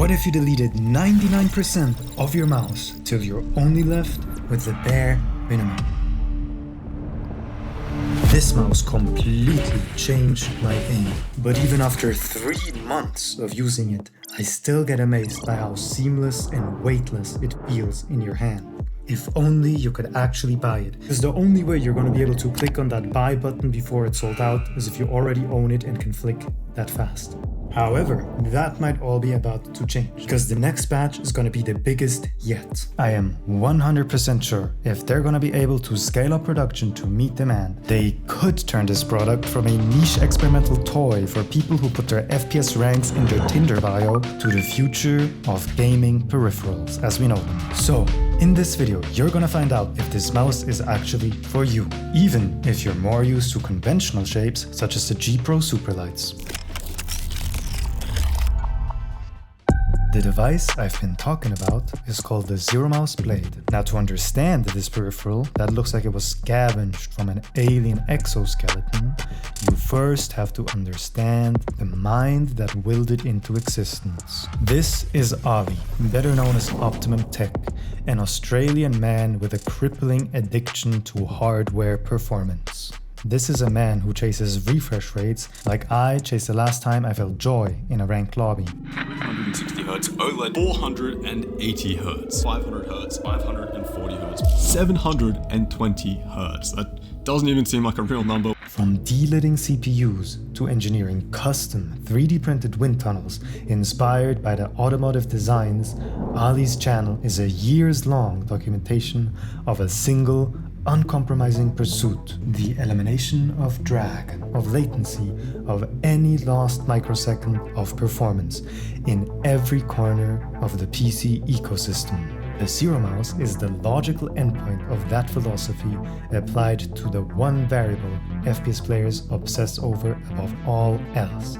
What if you deleted 99% of your mouse till you're only left with the bare minimum? This mouse completely changed my aim, but even after 3 months of using it, I still get amazed by how seamless and weightless it feels in your hand. If only you could actually buy it, because the only way you're going to be able to click on that buy button before it's sold out is if you already own it and can flick that fast. However, that might all be about to change, because the next batch is going to be the biggest yet. I am 100% sure if they're going to be able to scale up production to meet demand, they could turn this product from a niche experimental toy for people who put their FPS ranks in their Tinder bio to the future of gaming peripherals as we know them. So, in this video, you're going to find out if this mouse is actually for you, even if you're more used to conventional shapes such as the G Pro Superlights. The device I've been talking about is called the ZeroMouse Blade. Now, to understand this peripheral that looks like it was scavenged from an alien exoskeleton, you first have to understand the mind that willed it into existence. This is Ali, better known as Optimum Tech, an Australian man with a crippling addiction to hardware performance. This is a man who chases refresh rates like I chased the last time I felt joy in a ranked lobby. 160Hz OLED, 480Hz, 500Hz, 540Hz, 720Hz. That doesn't even seem like a real number. From delidding CPUs to engineering custom 3D printed wind tunnels inspired by the automotive designs, Ali's channel is a years-long documentation of a single, uncompromising pursuit: the elimination of drag, of latency, of any lost microsecond of performance in every corner of the PC ecosystem. The ZeroMouse is the logical endpoint of that philosophy applied to the one variable FPS players obsess over above all else: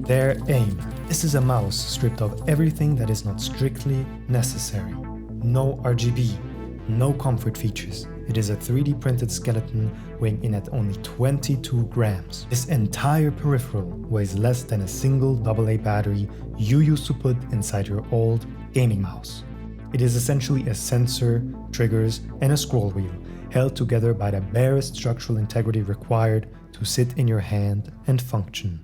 their aim. This is a mouse stripped of everything that is not strictly necessary. No RGB, no comfort features. It is a 3D printed skeleton weighing in at only 22 grams. This entire peripheral weighs less than a single AA battery you used to put inside your old gaming mouse. It is essentially a sensor, triggers, and a scroll wheel held together by the barest structural integrity required to sit in your hand and function.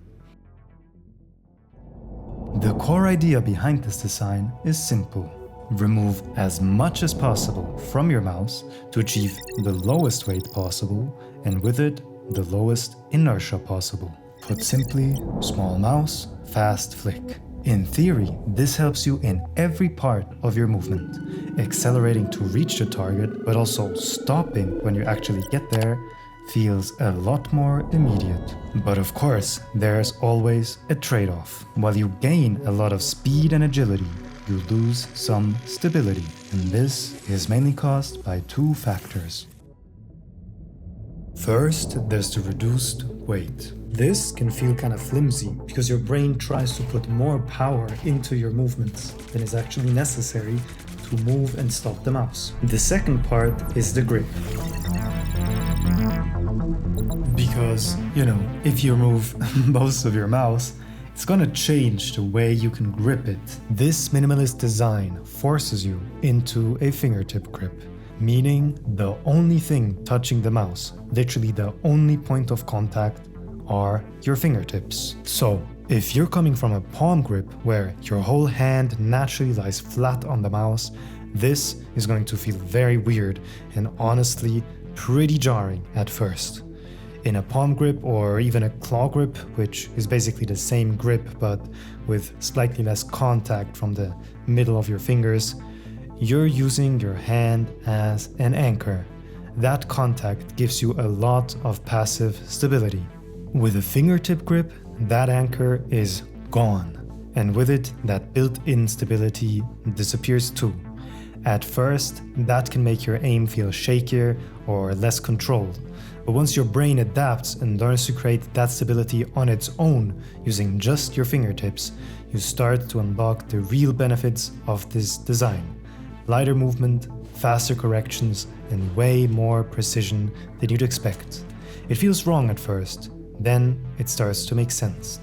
The core idea behind this design is simple. Remove as much as possible from your mouse to achieve the lowest weight possible, and with it, the lowest inertia possible. Put simply, small mouse, fast flick. In theory, this helps you in every part of your movement, accelerating to reach the target, but also stopping when you actually get there feels a lot more immediate. But of course, there's always a trade-off. While you gain a lot of speed and agility, you lose some stability, and this is mainly caused by 2 factors. First, there's the reduced weight. This can feel kind of flimsy because your brain tries to put more power into your movements than is actually necessary to move and stop the mouse. The second part is the grip. Because, if you remove most of your mouse, it's gonna change the way you can grip it. This minimalist design forces you into a fingertip grip, meaning the only thing touching the mouse, literally the only point of contact, are your fingertips. So, if you're coming from a palm grip where your whole hand naturally lies flat on the mouse, this is going to feel very weird and honestly pretty jarring at first. In a palm grip or even a claw grip, which is basically the same grip but with slightly less contact from the middle of your fingers, you're using your hand as an anchor. That contact gives you a lot of passive stability. With a fingertip grip, that anchor is gone, and with it, that built-in stability disappears too. At first, that can make your aim feel shakier or less controlled. But once your brain adapts and learns to create that stability on its own using just your fingertips, you start to unlock the real benefits of this design. Lighter movement, faster corrections, and way more precision than you'd expect. It feels wrong at first, then it starts to make sense.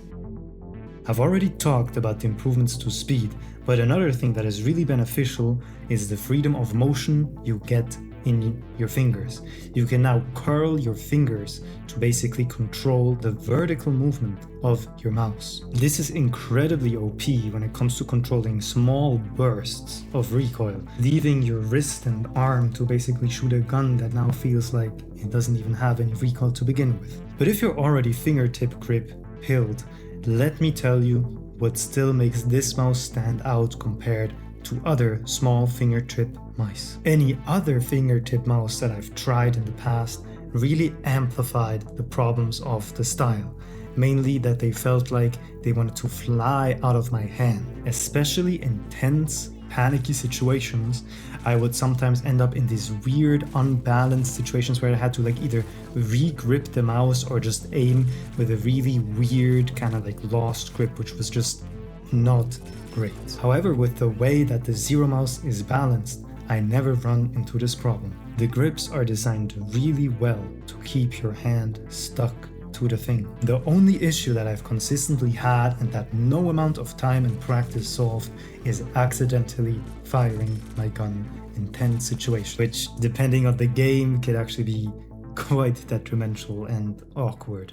I've already talked about the improvements to speed, But another thing that is really beneficial is the freedom of motion you get in your fingers. You can now curl your fingers to basically control the vertical movement of your mouse. This is incredibly OP when it comes to controlling small bursts of recoil, leaving your wrist and arm to basically shoot a gun that now feels like it doesn't even have any recoil to begin with. But if you're already fingertip grip pilled, let me tell you what still makes this mouse stand out compared to other small fingertip mice. Any other fingertip mouse that I've tried in the past really amplified the problems of the style, mainly that they felt like they wanted to fly out of my hand. Especially in tense, panicky situations, I would sometimes end up in these weird, unbalanced situations where I had to like either re-grip the mouse or just aim with a really weird kind of like lost grip, which was just not great. However, with the way that the ZeroMouse is balanced, I never run into this problem. The grips are designed really well to keep your hand stuck to the thing. The only issue that I've consistently had and that no amount of time and practice solved is accidentally firing my gun in tense situations, which depending on the game could actually be quite detrimental and awkward.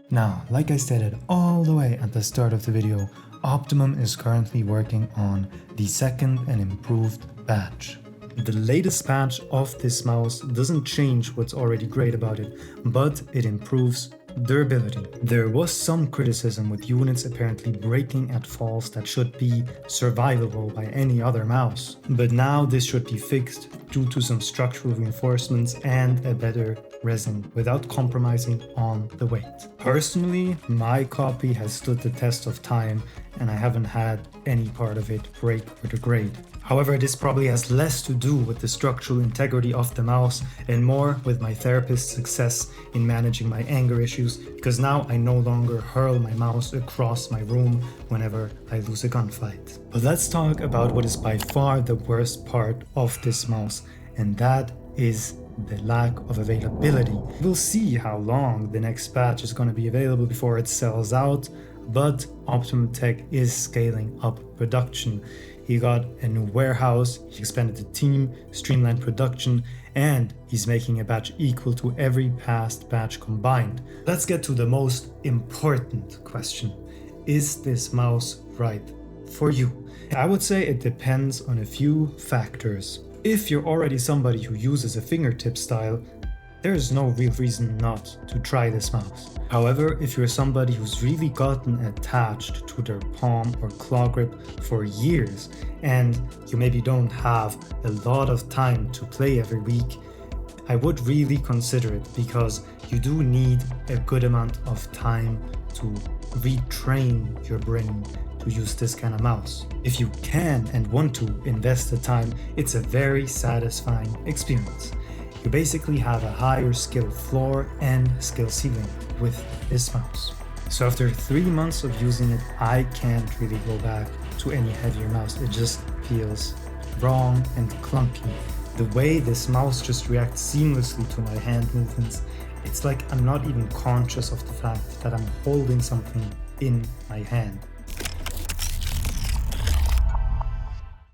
Now, like I stated all the way at the start of the video, Optimum is currently working on the second and improved patch. The latest patch of this mouse doesn't change what's already great about it, but it improves durability. There was some criticism with units apparently breaking at falls that should be survivable by any other mouse, but now this should be fixed due to some structural reinforcements and a better resin without compromising on the weight. Personally, my copy has stood the test of time and I haven't had any part of it break or degrade. However, this probably has less to do with the structural integrity of the mouse and more with my therapist's success in managing my anger issues, because now I no longer hurl my mouse across my room whenever I lose a gunfight. But let's talk about what is by far the worst part of this mouse, and that is the lack of availability. We'll see how long the next patch is going to be available before it sells out, but Optimum Tech is scaling up production. He got a new warehouse, he expanded the team, streamlined production, and he's making a batch equal to every past batch combined. Let's get to the most important question. Is this mouse right for you? I would say it depends on a few factors. If you're already somebody who uses a fingertip style, there's no real reason not to try this mouse. However, if you're somebody who's really gotten attached to their palm or claw grip for years and you maybe don't have a lot of time to play every week, I would really consider it, because you do need a good amount of time to retrain your brain to use this kind of mouse. If you can and want to invest the time, it's a very satisfying experience. You basically have a higher skill floor and skill ceiling with this mouse. So after 3 months of using it, I can't really go back to any heavier mouse. It just feels wrong and clunky. The way this mouse just reacts seamlessly to my hand movements, it's like I'm not even conscious of the fact that I'm holding something in my hand.